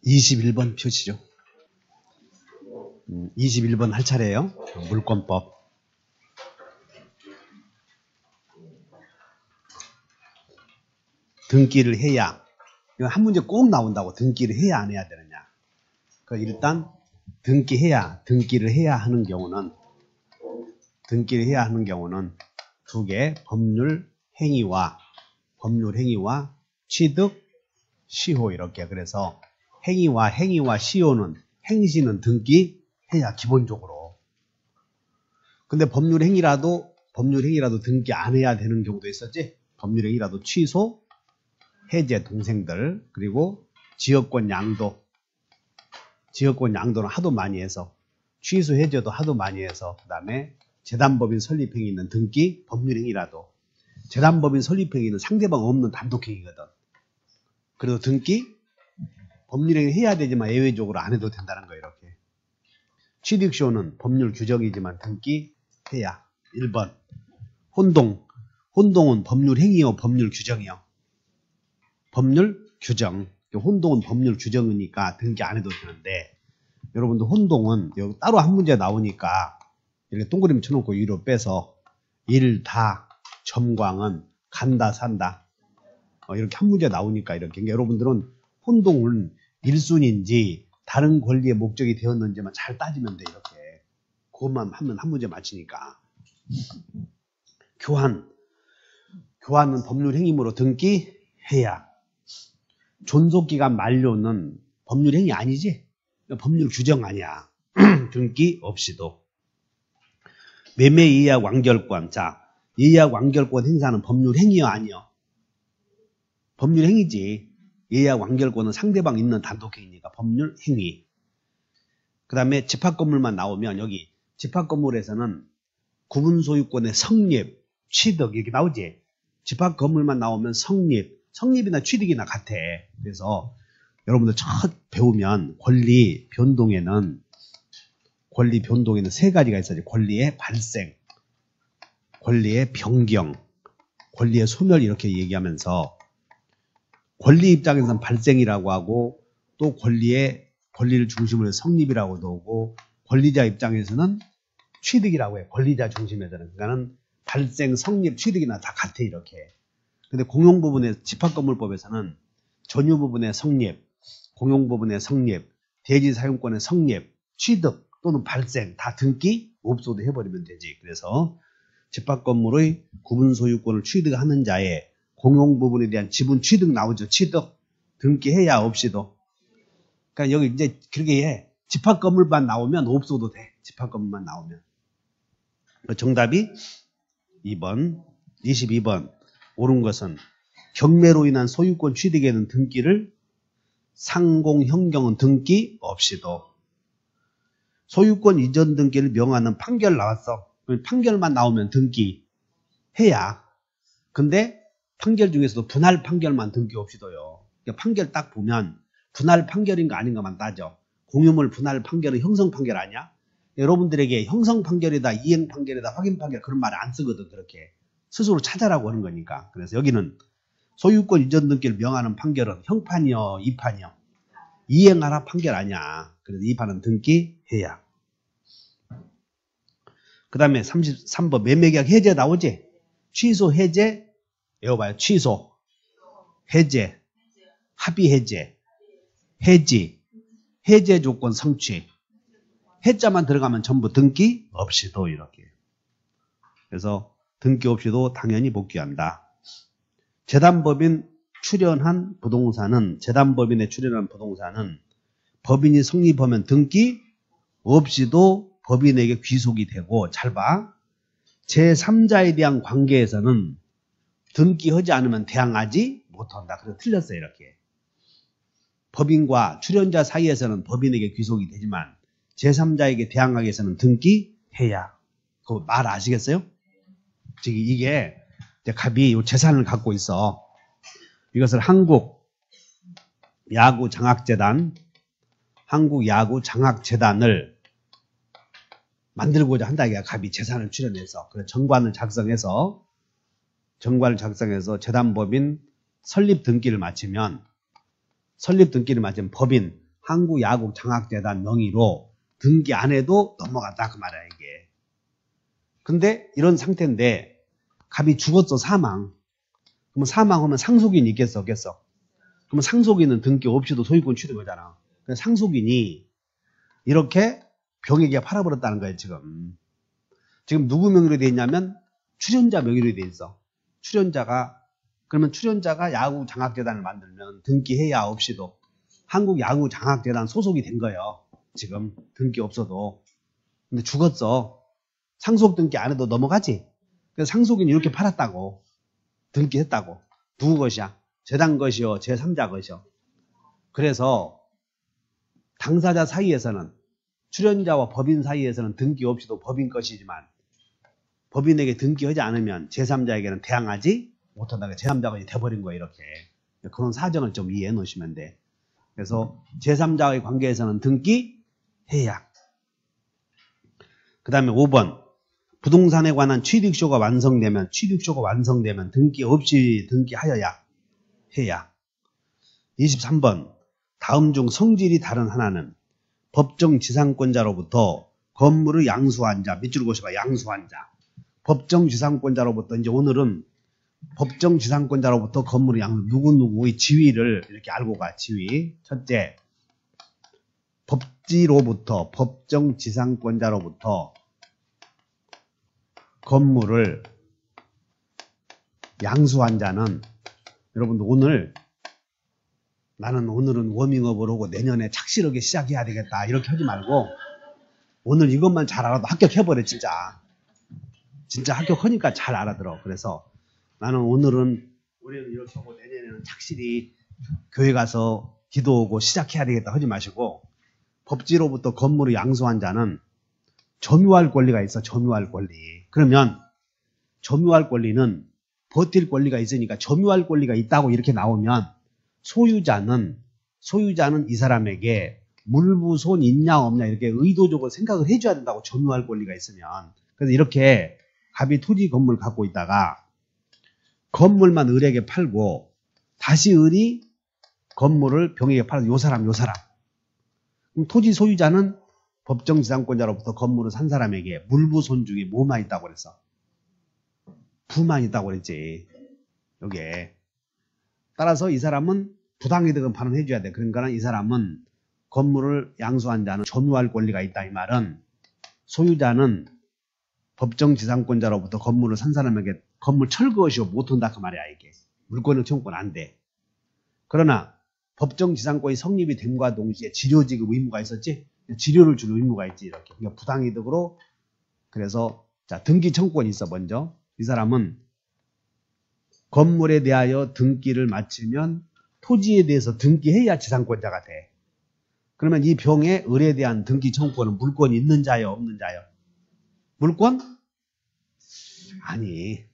21번 표시죠. 21번 할 차례예요. 물권법. 등기를 해야, 이거 한 문제 꼭 나온다고. 등기를 해야 안 해야 되느냐. 일단 등기를 해야 하는 경우는 두 개, 법률 행위와 취득, 시효 이렇게. 그래서 행위와 시효는, 행시는 등기해야 기본적으로. 근데 법률 행위라도 등기 안 해야 되는 경우도 있었지. 법률 행위라도 취소, 해제 동생들, 그리고 지역권 양도는 하도 많이 해서, 취소 해제도 하도 많이 해서, 그 다음에 재단법인 설립행위는 등기, 법률행위라도. 재단법인 설립행위는 상대방 없는 단독행위거든. 그래도 등기, 법률행위 해야 되지만 예외적으로 안 해도 된다는 거예요. 이렇게. 취득시효는 법률 규정이지만 등기해야. 1번. 혼동은 법률행위요, 법률 규정이요? 법률 규정. 혼동은 법률 규정이니까 등기 안 해도 되는데, 여러분들 혼동은 여기 따로 한 문제 나오니까 이렇게 동그라미 쳐놓고 위로 빼서 일다, 점광은, 간다, 산다. 이렇게 한 문제 나오니까 이렇게. 그러니까 여러분들은 혼동은 1순위인지 다른 권리의 목적이 되었는지만 잘 따지면 돼. 이렇게. 그것만 하면 한 문제 맞히니까. 교환은 법률 행위로 등기해야. 존속기간 만료는 법률 행위 아니지? 법률 규정 아니야. 등기 없이도. 매매 예약 완결권. 자, 예약 완결권 행사는 법률 행위요, 아니요? 법률 행위지. 예약 완결권은 상대방 있는 단독행위니까 법률 행위. 그 다음에 집합건물만 나오면 여기 집합건물에서는 구분소유권의 성립, 취득 이렇게 나오지. 집합건물만 나오면 성립이나 취득이나 같아. 그래서 여러분들 첫 배우면 권리 변동에는 세 가지가 있어요. 권리의 발생, 권리의 변경, 권리의 소멸 이렇게 얘기하면서 권리 입장에서는 발생이라고 하고 또 권리를 중심으로 해서 성립이라고도 하고 권리자 입장에서는 취득이라고 해. 권리자 중심에서는. 그러니까는 발생, 성립, 취득이나 다 같아 이렇게. 근데 공용부분의 집합건물법에서는 전유 부분의 성립, 공용 부분의 성립, 대지 사용권의 성립, 취득 또는 발생 다 등기 없어도 해버리면 되지. 그래서 집합건물의 구분소유권을 취득하는 자의 공용 부분에 대한 지분 취득 나오죠. 취득 등기해야 없이도. 그러니까 여기 이제 그렇게 해. 집합건물만 나오면 없어도 돼. 집합건물만 나오면. 정답이 2번, 22번. 옳은 것은 경매로 인한 소유권 취득에는 등기를, 상공형경은 등기 없이도. 소유권 이전 등기를 명하는 판결 나왔어. 판결만 나오면 등기해야. 근데 판결 중에서도 분할 판결만 등기 없이도요. 그러니까 판결 딱 보면 분할 판결인가 아닌가만 따져. 공유물 분할 판결은 형성 판결 아니야? 여러분들에게 형성 판결이다, 이행 판결이다, 확인 판결 그런 말 안 쓰거든. 그렇게 스스로 찾아라고 하는 거니까. 그래서 여기는 소유권 이전 등기를 명하는 판결은 형판이요, 이판이요? 이행하라 판결 아니야. 그래서 이판은 등기해야. 그 다음에 33번 매매계약 해제 나오지? 취소, 해제, 외워봐요. 취소, 해제, 합의 해제, 해지, 해제 조건 성취. 해자만 들어가면 전부 등기 없이도 이렇게. 그래서 등기 없이도 당연히 복귀한다. 재단법인에 출연한 부동산은 법인이 성립하면 등기 없이도 법인에게 귀속이 되고, 잘 봐. 제3자에 대한 관계에서는 등기하지 않으면 대항하지 못한다. 그래서 틀렸어요. 이렇게. 법인과 출연자 사이에서는 법인에게 귀속이 되지만 제3자에게 대항하기 위해서는 등기해야. 그 말 아시겠어요? 즉 이게 갑이 이 재산을 갖고 있어. 이것을 한국야구장학재단을 만들고자 한다. 이게 갑이 재산을 출연해서. 그래서 정관을 작성해서 재단법인 설립 등기를 마치면 법인, 한국야구장학재단 명의로 등기 안 해도 넘어갔다 그 말이야 이게. 근데 이런 상태인데 갑이 죽었어 사망. 그러면 사망하면 상속인이 있겠어 없겠어? 그러면 상속인은 등기 없이도 소유권 취득하잖아. 그래서 상속인이 이렇게 병에게 팔아버렸다는 거예요 지금. 지금 누구 명의로 돼 있냐면 출연자 명의로 돼 있어. 그러면 출연자가 야구장학재단을 만들면 등기해야 없이도 한국야구장학재단 소속이 된 거예요. 지금 등기 없어도. 근데 죽었어. 상속 등기 안 해도 넘어가지. 그래서 상속인이 이렇게 팔았다고. 등기했다고. 누구 것이야? 재단 것이요, 제3자 것이요. 그래서 당사자 사이에서는 출연자와 법인 사이에서는 등기 없이도 법인 것이지만 법인에게 등기하지 않으면 제3자에게는 대항하지 못한다. 제3자가 돼버린 거예요 이렇게. 그런 사정을 좀 이해해 놓으시면 돼. 그래서 제3자의 관계에서는 등기해야. 그 다음에 5번 부동산에 관한 취득쇼가 완성되면 등기 없이 등기하여야 해야. 23번 다음 중 성질이 다른 하나는 법정 지상권자로부터 건물을 양수한 자, 밑줄 그으셔봐. 양수한 자. 법정 지상권자로부터 이제 오늘은 법정 지상권자로부터 건물을 양수, 누구누구의 지위를 이렇게 알고 가. 지위. 첫째, 법정 지상권자로부터 건물을 양수한 자는, 여러분들 나는 오늘은 워밍업을 하고 내년에 착실하게 시작해야 되겠다 이렇게 하지 말고 오늘 이것만 잘 알아도 합격해버려. 진짜 합격하니까 잘 알아들어. 그래서 나는 올해는 이렇게 하고 내년에는 착실히 교회 가서 기도하고 시작해야 되겠다 하지 마시고, 법지로부터 건물을 양수한 자는 점유할 권리가 있어. 점유할 권리. 그러면 점유할 권리는 버틸 권리가 있으니까 점유할 권리가 있다고 이렇게 나오면 소유자는 이 사람에게 물부손 있냐 없냐 이렇게 의도적으로 생각을 해줘야 된다고. 점유할 권리가 있으면. 그래서 이렇게 갑이 토지 건물 갖고 있다가 건물만 을에게 팔고 다시 을이 건물을 병에게 팔아서 요 사람. 그럼 토지 소유자는 법정 지상권자로부터 건물을 산 사람에게 물부손 중에 뭐만 있다고 그랬어? 부만 있다고 그랬지. 요게. 따라서 이 사람은 부당이득은 반환해줘야 돼. 그러니까 이 사람은 건물을 양수한 자는 점유할 권리가 있다. 이 말은 소유자는 법정 지상권자로부터 건물을 산 사람에게 건물 철거시오 못한다 그 말이야. 이게 물권을 청구는 안 돼. 그러나 법정 지상권이 성립이 됨과 동시에 지료지급 의무가 있었지. 지료를 줄 의무가 있지. 이렇게. 그러니까 부당이득으로. 그래서 자, 등기 청구권이 있어. 먼저 이 사람은 건물에 대하여 등기를 마치면 토지에 대해서 등기해야 지상권자가 돼. 그러면 이 병에 을에 대한 등기 청구권은 물권이 있는 자요 없는 자요? 물권? 아니,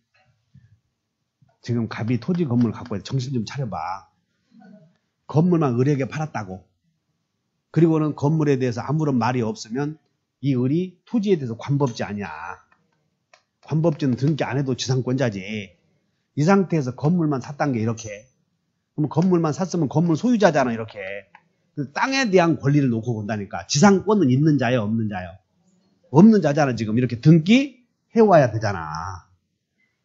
지금 갑이 토지 건물을 갖고 있어. 정신 좀 차려봐. 건물만 을에게 팔았다고. 그리고는 건물에 대해서 아무런 말이 없으면 이 을이 토지에 대해서 관법지 아니야. 관법지는 등기 안 해도 지상권자지. 이 상태에서 건물만 샀단 게 이렇게. 그럼 건물만 샀으면 건물 소유자잖아 이렇게. 땅에 대한 권리를 놓고 본다니까. 지상권은 있는 자요 없는 자요? 없는 자잖아. 지금 이렇게 등기 해와야 되잖아.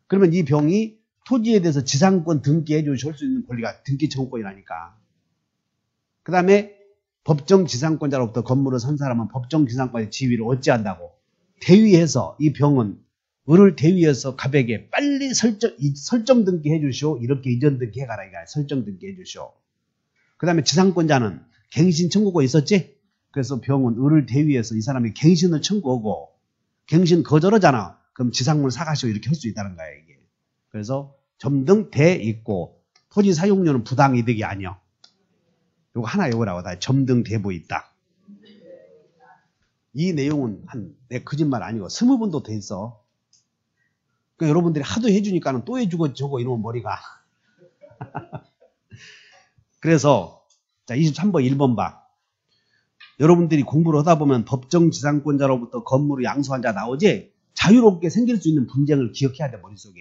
그러면 이 병이 토지에 대해서 지상권 등기해 줄 수 있는 권리가 등기 청구권이라니까. 그 다음에 법정 지상권자로부터 건물을 산 사람은 법정 지상권의 지위를 어찌한다고? 대위해서 이 병은 을을 대위해서 갑에게 빨리 설정 등기해 주시오. 이렇게 이전 등기해가라. 이거 설정 등기해 주시오. 그 다음에 지상권자는 갱신 청구가 있었지? 그래서 병은 을을 대위해서 이 사람이 갱신을 청구하고 갱신 거절하잖아. 그럼 지상물 사가시오. 이렇게 할 수 있다는 거야 이게. 그래서 점등 대 있고 토지 사용료는 부당이득이 아니요. 요거 하나 외우라고. 다 점등 대부 있다. 이 내용은 내 거짓말 아니고 20번도 돼 있어. 그러니까 여러분들이 하도 해주니까는 또 해주고 저거 이러면 머리가. 그래서 자 23번 1번 봐. 여러분들이 공부를 하다 보면 법정 지상권자로부터 건물을 양수한 자 나오지? 자유롭게 생길 수 있는 분쟁을 기억해야 돼 머릿속에.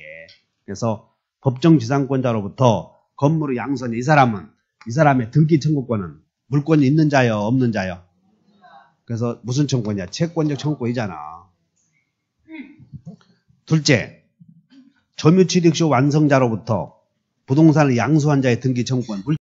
그래서 법정 지상권자로부터 건물의 양손이 이 사람의 등기 청구권은 물권이 있는 자요, 없는 자요? 그래서 무슨 청구권이야? 채권적 청구권이잖아. 둘째, 점유취득시 완성자로부터 부동산을 양수한 자의 등기 청구권.